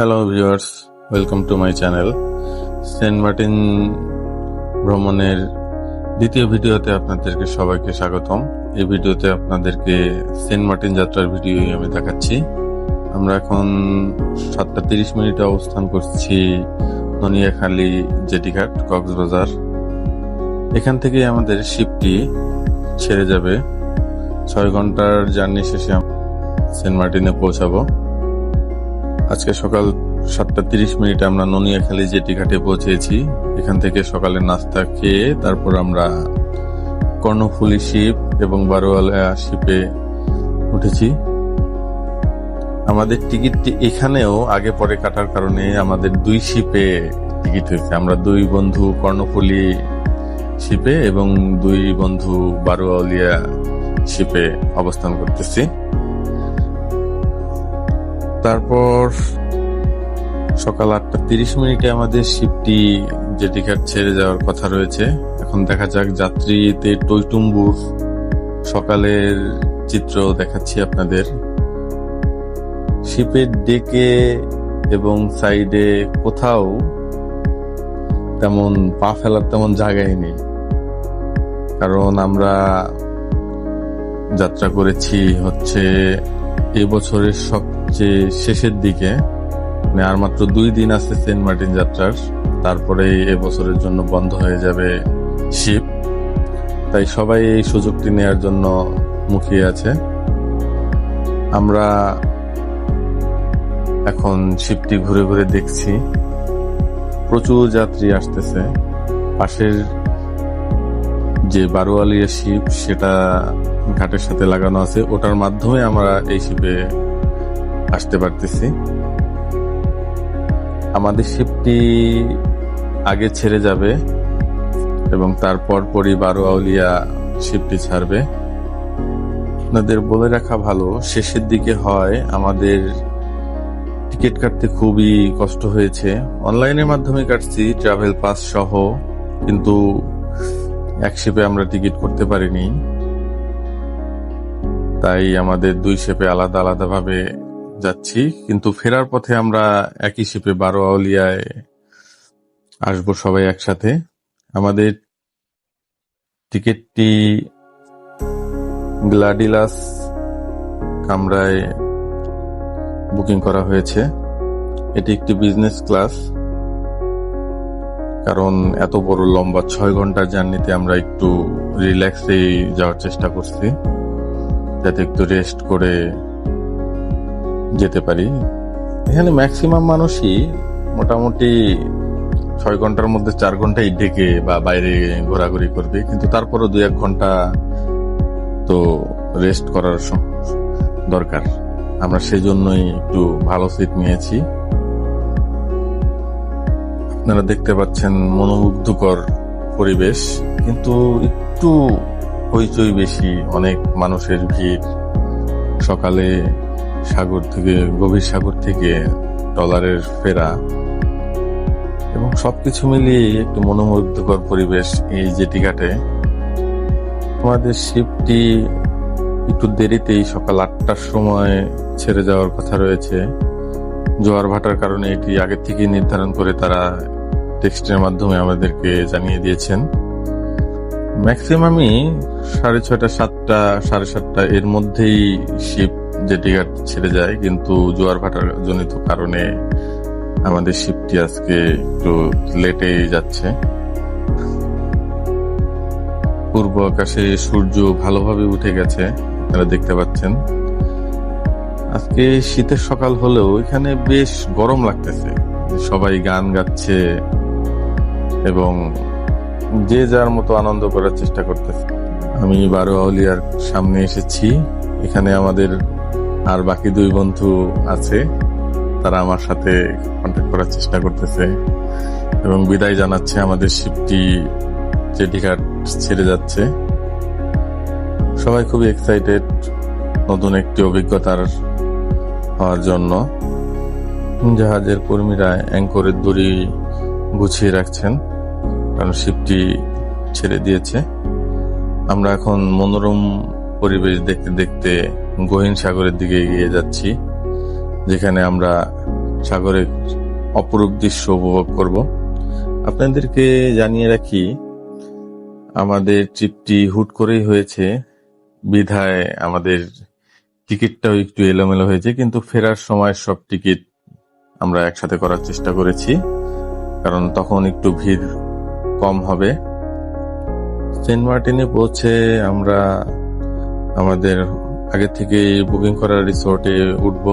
Hello viewers, welcome to my channel. Saint Martin ভ্রমণের দ্বিতীয় ভিডিওতে আপনাদেরকে সবাইকে স্বাগতম। এই ভিডিওতে আপনাদেরকে সেন্ট মার্টিন যাত্রার ভিডিও আমি দেখাচ্ছি। আমরা এখন 7:30 অবস্থান করছি ননিয়াখালী জেটিঘাট, কক্সবাজার। এখান থেকে আমাদের শিপটি ছেড়ে যাবে। 6 ঘন্টার জার্নি শেষে সেন্ট মার্টিনে পৌঁছাবো। আজকে সকাল 7:30 আমরা ননিয়াখালী জেটিঘাটে পৌঁছেছি। এখান থেকে সকালে নাস্তা খেয়ে তারপর আমরা কর্ণফুলী শিপ এবং বারোয়ালা শিপে উঠেছি। আমাদের টিকিটটি এখানেও আগে পরে কাটার কারণে আমাদের 2 শিপে টিকিট হয়েছে। আমরা 2 বন্ধু কর্ণফুলী শিপে এবং 2 বন্ধু বারোয়ালিয়া শিপে অবস্থান করতেছি। তারপর সকাল 8:30 আমাদের শিপটি জেটিঘাট ছেড়ে যাওয়ার কথা রয়েছে। এখন দেখা যাক যাত্রীতে টইটুম্বুর সকালের চিত্র দেখাচ্ছি আপনাদের। শিপের ডেকে এবং সাইডে কোথাও তেমন পা ফেলার তেমন জায়গাই নেই, কারণ আমরা যাত্রা করেছি হচ্ছে এই বছরের সবচেয়ে শেষের দিকে। মানে আর মাত্র 2 দিন আছে সেন্ট মার্টিন যাত্রার, তারপরে এবছরের জন্য বন্ধ হয়ে যাবে শিপ। তাই সবাই এই সুযোগটি নেয়ার জন্য মুখিয়ে আছে। আমরা এখন শিপটি ঘুরে ঘুরে দেখছি। প্রচুর যাত্রী আসতেছে। পাশের যে বারোয়ালিয়া শিপ সেটা ঘাটের সাথে লাগানো আছে, ওটার মাধ্যমে আমরা এই শিপে আসতে পারতেছি। আমাদের শিপটি আগে ছেড়ে যাবে এবং তারপর পরই বারোয়ালিয়া শিপটি ছাড়বে। আপনাদের বলে রাখা ভালো, শেষের দিকে হয় আমাদের টিকিট কাটতে খুবই কষ্ট হয়েছে। অনলাইনের মাধ্যমে কাটছি ট্রাভেল পাস সহ, কিন্তু এক শিপে আমরা টিকিট করতে পারিনি। তাই আমাদের 2 শিপে আলাদা আলাদা ভাবে যাচ্ছি, কিন্তু ফেরার পথে আমরা একই শিপে বারোয়ালিয়ায় আসবো সবাই একসাথে। আমাদের টিকিটটি গ্লাডিলাস কামরায় বুকিং করা হয়েছে। এটি একটি বিজনেস ক্লাস, কারণ এত বড় লম্বা 6 ঘন্টার জার্নিতে আমরা একটু রিল্যাক্সে যাওয়ার চেষ্টা করছি, যাতে একটু রেস্ট করে যেতে পারি। এখানে ম্যাক্সিমাম মানুষই মোটামুটি 6 ঘন্টার মধ্যে 4 ঘন্টাই ডেকে বা বাইরে ঘোরাঘুরি করবে, কিন্তু তারপরও 2-1 ঘন্টা তো রেস্ট করার দরকার। আমরা সেজন্যই একটু ভালো সিট নিয়েছি। আপনারা দেখতে পাচ্ছেন মনোমুগ্ধকর পরিবেশ, কিন্তু একটু হইচই বেশি, অনেক মানুষের ভিড়। সকালে গভীর সাগর থেকে ট্রলারের ফেরা এবং সবকিছু মিলিয়ে একটু মনোমুগ্ধকর পরিবেশ এই জেটিঘাটে। আমাদের শিপটি একটু দেরিতেই সকাল 8টার সময় ছেড়ে যাওয়ার কথা রয়েছে। জোয়ার ভাটার কারণে এটি আগে থেকেই নির্ধারণ করে তারা টেক্সটের মাধ্যমে আমাদেরকে জানিয়ে দিয়েছেন। ম্যাক্সিমামই 6:30, 7টা, 7:30 এর মধ্যেই শিপ জেটিঘাট ছেড়ে যায়, কিন্তু জোয়ার ভাটার জনিত কারণে আমাদের শিপটি আজকে একটু লেটে যাচ্ছে। পূর্ব আকাশে সূর্য ভালোভাবে উঠে গেছে, আপনারা দেখতে পাচ্ছেন। আজকে শীতের সকাল হলেও এখানে বেশ গরম লাগতেছে। সবাই গান গাচ্ছে এবং যে যার মতো আনন্দ করার চেষ্টা করতেছে। আমি বারোয়ালিয়ার সামনে এসেছি। এখানে আমাদের আর বাকি 2 বন্ধু আছে, তারা আমার সাথে কন্ট্যাক্ট করার চেষ্টা করতেছে এবং বিদায় জানাচ্ছে। আমাদের শিপটি জেটিঘাট ছেড়ে যাচ্ছে। সবাই খুবই এক্সাইটেড নতুন একটি অভিজ্ঞতার হওয়ার জন্য। জাহাজের কর্মীরা অ্যাঙ্করের দড়ি গুছিয়ে রাখছেন, কারণ শিপটি ছেড়ে দিয়েছে। আমরা এখন মনোরম পরিবেশ দেখতে দেখতে গহীন সাগরের দিকে এগিয়ে যাচ্ছি, যেখানে আমরা সাগরের অপরূপ দৃশ্য উপভোগ করব। আপনাদেরকে জানিয়ে রাখি, আমাদের ট্রিপটি হুট করেই হয়েছে, বিধায় আমাদের টিকিটটাও একটু এলোমেলো হয়েছে, কিন্তু ফেরার সময় সব টিকিট আমরা একসাথে করার চেষ্টা করেছি, কারণ তখন একটু ভিড় কম হবে। সেন্ট মার্টিনে পৌঁছে আমরা আমাদের আগে থেকে বুকিং করা রিসোর্টে উঠব।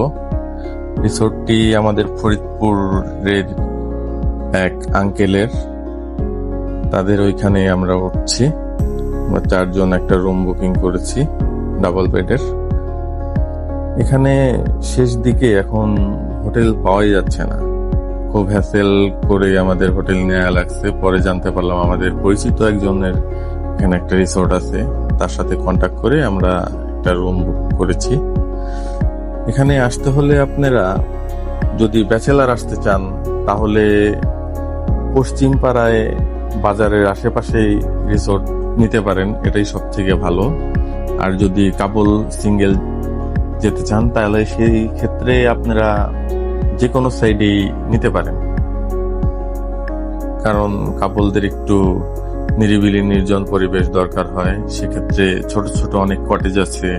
রিসোর্টটি আমাদের ফরিদপুরের এক আঙ্কেলের, তাদের ওইখানে আমরা উঠছি। আমরা 4 জন একটা রুম বুকিং করেছি, ডাবল বেডের। এখানে শেষ দিকে এখন হোটেল পাওয়াই যাচ্ছে না, খুব হ্যাসেল করে আমাদের হোটেল নেওয়া লাগছে। পরে জানতে পারলাম আমাদের পরিচিত একজনের এখানে একটা রিসোর্ট আছে, তার সাথে কন্ট্যাক্ট করে আমরা একটা রুম বুক করেছি। এখানে আসতে হলে আপনারা যদি ব্যাচেলার আসতে চান তাহলে পশ্চিম পাড়ায় বাজারের আশেপাশেই রিসোর্ট নিতে পারেন, এটাই সব থেকে ভালো। আর যদি কাপল সিঙ্গেল যেতে চান তাহলে সেই ক্ষেত্রে আপনারা যে কোনো সাইডেই নিতে পারেন, কারণ কাপলদের একটু নিরিবিলি নির্জন পরিবেশ দরকার হয়। সেক্ষেত্রে ছোট ছোট অনেক কটেজ আছে,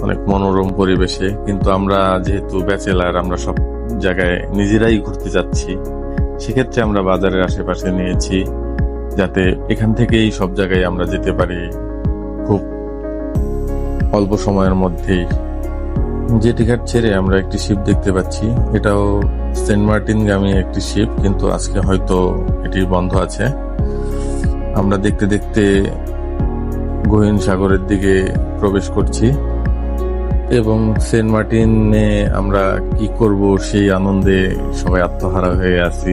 অনেক মনোরম পরিবেশে। কিন্তু আমরা যেহেতু ব্যাচেলার, আমরা সব জায়গায় নিজেরাই ঘুরতে যাচ্ছি, সেক্ষেত্রে আমরা বাজারের আশেপাশে নিয়েছি, যাতে এখান থেকেই সব জায়গায় আমরা যেতে পারি খুব অল্প সময়ের মধ্যেই। যে টিকিট ছেড়ে আমরা একটি শিপ দেখতে পাচ্ছি, এটাও সেন্ট মার্টিনগামী একটি শিপ, কিন্তু আজকে হয়তো এটি বন্ধ আছে। আমরা দেখতে দেখতে গহীন সাগরের দিকে প্রবেশ করছি এবং সেন্ট মার্টিনে আমরা কি করব সেই আনন্দে সবাই আত্মহারা হয়ে আছি,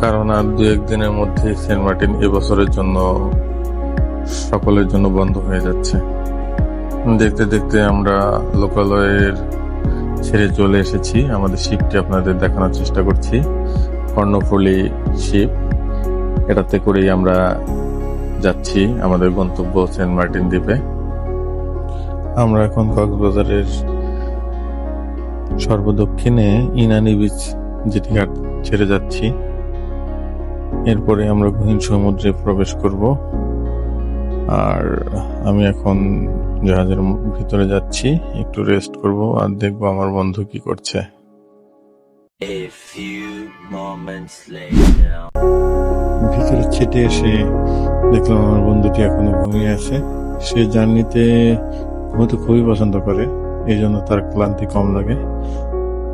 কারণ আর 2-1 দিনের মধ্যে সেন্ট মার্টিন এবছরের জন্য সকলের জন্য বন্ধ হয়ে যাচ্ছে। দেখতে দেখতে আমরা লোকালয়ের ছেড়ে চলে এসেছি। আমাদের শিপটি আপনাদের দেখানোর চেষ্টা করছি, কর্ণফুলী শিপ। এটাতে করেই আমরা যাচ্ছি আমাদের গন্তব্য সেন্ট মার্টিন দ্বীপে। আমরা এখন কক্সবাজারের সর্বদক্ষিণে ইনানি বিচ যেটি ঘাট ছেড়ে যাচ্ছি। এরপরে আমরা গহীন সমুদ্রে প্রবেশ করব। আর আমি এখন জাহাজের ভিতরে যাচ্ছি, একটু রেস্ট করব আর দেখবো আমার বন্ধু কি করছে। ভিতরে ছেটে এসে দেখলাম আমার বন্ধুটি এখনো ঘুমিয়ে আছে। সে জার্নিতে ঘুমোতে খুবই পছন্দ করে, এই জন্য তার ক্লান্তি কম লাগে।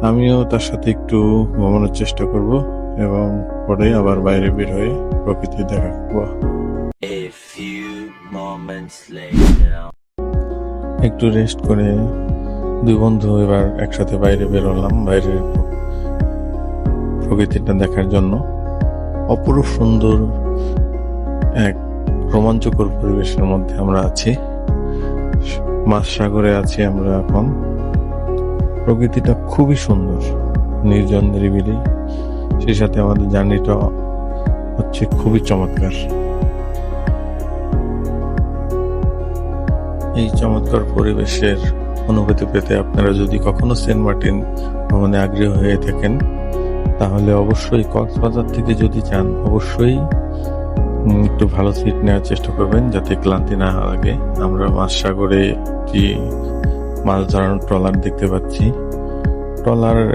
আমিও তার সাথে একটু ঘুমানোর চেষ্টা করব এবং পরে আবার বাইরে বের হয়ে প্রকৃতি দেখা করব। একটু রেস্ট করে 2 বন্ধু এবার একসাথে বাইরে বের হলাম, বাইরের প্রকৃতিটা দেখার জন্য। অপরূপ সুন্দর এক রোমাঞ্চকর পরিবেশের মধ্যে আমরা আছি, মাঝ সাগরে আছি আমরা এখন। প্রকৃতিটা খুবই সুন্দর, নির্জন নিরিবিলি, সেই সাথে আমাদের জার্নিটা হচ্ছে খুবই চমৎকার। এই চমৎকার পরিবেশের অনুভূতি পেতে আপনারা যদি কখনো সেন্ট মার্টিন ভ্রমণে আগ্রহী হয়ে থাকেন তাহলে অবশ্যই কক্সবাজার থেকে যদি যান অবশ্যই একটু ভালো সিট নেওয়ার চেষ্টা করবেন, যাতে ক্লান্তি না লাগে। আমরা মাঝ সাগরে একটি মাছ ধরানোর ট্রলার দেখতে পাচ্ছি। ট্রলারের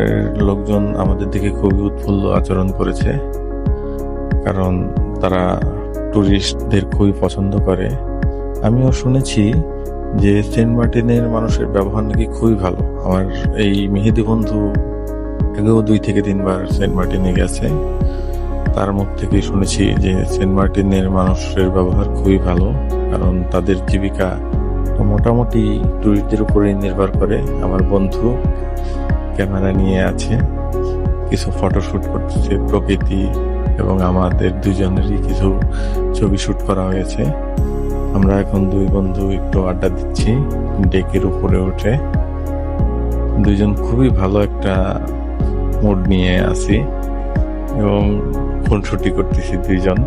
লোকজন আমাদের দিকে খুবই উৎফুল্ল আচরণ করেছে, কারণ তারা টুরিস্টদের খুবই পছন্দ করে। আমিও শুনেছি যে সেন্ট মার্টিনের মানুষের ব্যবহার নাকি খুবই ভালো। আমার এই মেহেদি বন্ধু আগেও 2 থেকে 3 বার সেন্ট মার্টিনে গেছে, তার মুখ থেকে শুনেছি যে সেন্ট মার্টিনের মানুষের ব্যবহার খুবই ভালো, কারণ তাদের জীবিকা মোটামুটি টুরিস্টদের উপরে নির্ভর করে। আমার বন্ধু ক্যামেরা নিয়ে আছে, কিছু ফটোশুট করতেছে প্রকৃতি এবং আমাদের 2 জনেরই কিছু ছবি শুট করা হয়েছে। আমরা এখন 2 বন্ধু একটু আড্ডা দিচ্ছি ডেকের উপরে উঠে। 2 জন খুবই ভালো একটা মুড নিয়ে আছি এবং ফোনশুটি করতেছি 2 জন।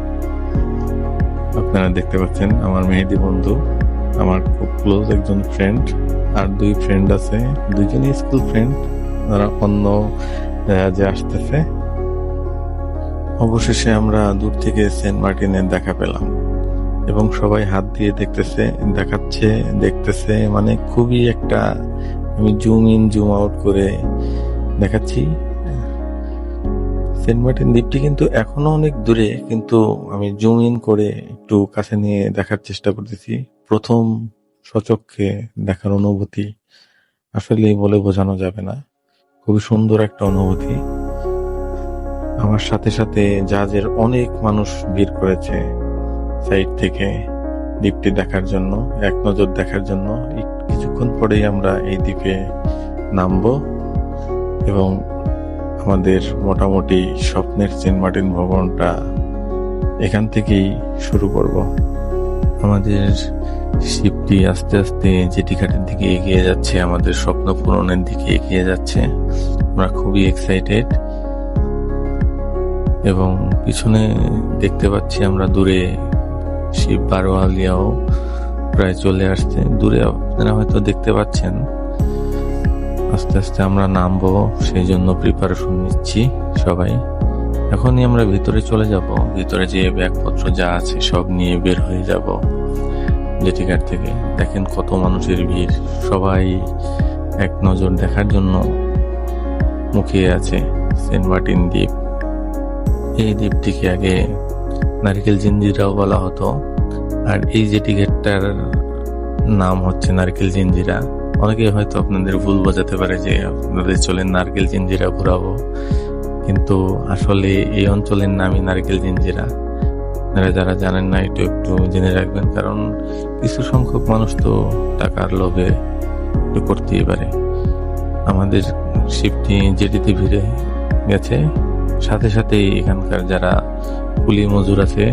আপনারা দেখতে পাচ্ছেন আমার মেহেদি বন্ধু, আমার খুব ক্লোজ একজন ফ্রেন্ড, আর 2 ফ্রেন্ড আছে, 2 জনই স্কুল ফ্রেন্ড। তারা অন্য জাহাজে আসতেছে। অবশেষে আমরা দূর থেকে সেন্ট মার্টিনের দেখা পেলাম এবং সবাই হাত দিয়ে দেখতেছে, মানে খুবই একটা, আমি জুম ইন জুম আউট করে দেখাচ্ছি। সেন্ট মার্টিন দ্বীপটি কিন্তু এখনো অনেক দূরে, কিন্তু আমি জুম ইন করে একটু কাছে নিয়ে দেখার চেষ্টা করতেছি। প্রথম সচক্ষে দেখার অনুভূতি আসলে বলে বোঝানো যাবে না, খুবই সুন্দর একটা অনুভূতি। আমার সাথে সাথে জাহাজের অনেক মানুষ ভিড় করেছে সাইড থেকে দ্বীপটি দেখার জন্য, এক নজর দেখার জন্য। কিছুক্ষণ পরেই আমরা এই দ্বীপে নামবো এবং আমাদের মোটামুটি স্বপ্নের সেন্ট মার্টিন ভ্রমণটা এখান থেকেই শুরু করব। আমাদের শিপটি আস্তে আস্তে জেটিঘাটের দিকে এগিয়ে যাচ্ছে, আমাদের স্বপ্ন পূরণের দিকে এগিয়ে যাচ্ছে। আমরা খুবই এক্সাইটেড এবং পিছনে দেখতে পাচ্ছি আমরা দূরে শিপ বারোয়ালিয়াও প্রায় চলে আসছে। দূরে আপনারা হয়তো দেখতে পাচ্ছেন। আস্তে আস্তে আমরা নামবো, সেই জন্য প্রিপারেশন নিচ্ছি সবাই। এখনই আমরা ভিতরে চলে যাব, ভিতরে যে ব্যাগপত্র যা আছে সব নিয়ে বের হয়ে যাব জেটিঘাট থেকে। দেখেন কত মানুষের ভিড়, সবাই এক নজর দেখার জন্য মুখিয়ে আছে সেন্ট মার্টিন দ্বীপ। এই দ্বীপটিকে আগে নারকেল জিঞ্জিরাও বলা হতো, আর এই জেটিঘাটটার নাম হচ্ছে নারকেল জিঞ্জিরা। অনেকে হয়তো আপনাদের ভুল বোঝাতে পারে যে আপনাদের চলেন নারকেল জিঞ্জিরা ঘুরাবো, কিন্তু আসলে এই অঞ্চলের নামই নারকেল জিঞ্জিরা। আপনারা যারা জানেন না একটু জেনে রাখবেন, কারণ কিছু সংখ্যক মানুষ তো টাকার লোভে একটু করতেই পারে। আমাদের শিপটি জেটিতে ভিড়ে গেছে, সাথে সাথে এখানকার যারা কুলি মজুর আছে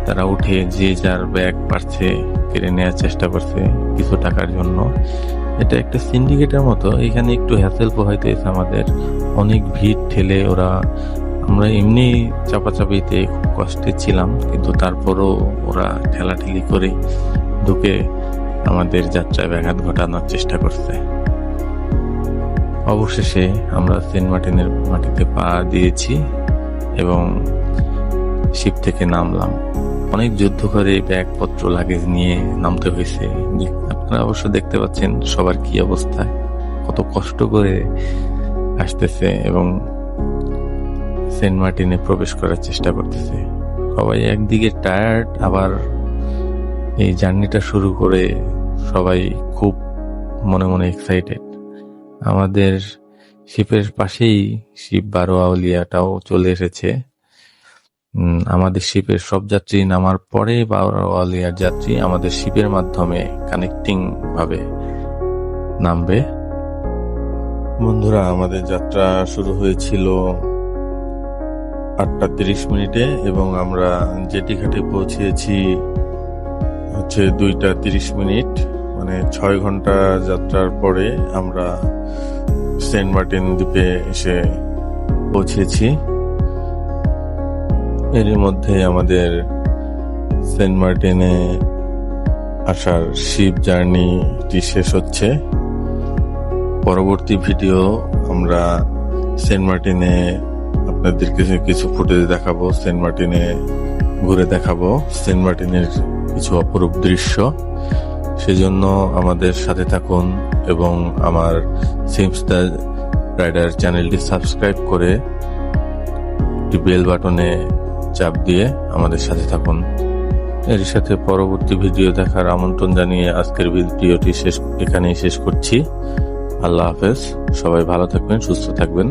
তারা উঠে যে যার ব্যাগ পারছে কেড়ে নেওয়ার চেষ্টা করছে কিছু টাকার জন্য। এটা একটা সিন্ডিকেটের মতো, এখানে একটু হ্যাসেল পোহাইতে এসে আমাদের অনেক ভিড় ঠেলে আমরা এমনি চাপাচাপিতে খুব কষ্টে ছিলাম, কিন্তু তারপরও ওরা ঠেলাঠেলি করে ঢুকে আমাদের যাত্রায় ব্যাঘাত ঘটানোর চেষ্টা করছে। অবশেষে আমরা সেন্ট মার্টিনের মাটিতে পা দিয়েছি এবং শিপ থেকে নামলাম। অনেক যুদ্ধ করে ব্যাগপত্র লাগেজ নিয়ে নামতে হয়েছে। আপনারা অবশ্য দেখতে পাচ্ছেন সবার কি অবস্থা, কত কষ্ট করে আসতেছে এবং সেন্ট মার্টিনে প্রবেশ করার চেষ্টা করতেছে। সবাই একদিকে টায়ার্ড, আবার এই জার্নিটা শুরু করে সবাই খুব মনে মনে এক্সাইটেড। আমাদের শিপের পাশেই শিপ বারোয়ালিয়াটাও চলে এসেছে। আমাদের শিপের সব যাত্রী নামার পরে বারোয়ালিয়ার যাত্রী আমাদের শিপের মাধ্যমে কানেক্টিং ভাবে নামবে। বন্ধুরা, আমাদের যাত্রা শুরু হয়েছিল 8:30 এবং আমরা জেটিঘাটে পৌঁছেছি 2:30, মানে 6 ঘন্টা যাত্রার পরে আমরা সেন্ট মার্টিন দ্বীপে এসে পৌঁছেছি। এর মধ্যে আমাদের সেন্ট মার্টিনে আসার শিপ জার্নিটি শেষ হচ্ছে। পরবর্তী ভিডিও আমরা সেন্ট মার্টিনে আপনাদেরকে কিছু ফুটেজ দেখাবো, সেন্ট মার্টিনে ঘুরে দেখাবো সেন্ট মার্টিনের কিছু অপরূপ দৃশ্য। সেজন্য আমাদের সাথে থাকুন এবং আমার সিমস দ্য রাইডার চ্যানেলটি সাবস্ক্রাইব করে বেল বাটনে চাপ দিয়ে আমাদের সাথে থাকুন। এর সাথে পরবর্তী ভিডিও দেখার আমন্ত্রণ জানিয়ে আজকের ভিডিওটি এখানেই শেষ করছি। আল্লাহ হাফেজ, সবাই ভালো থাকবেন, সুস্থ থাকবেন।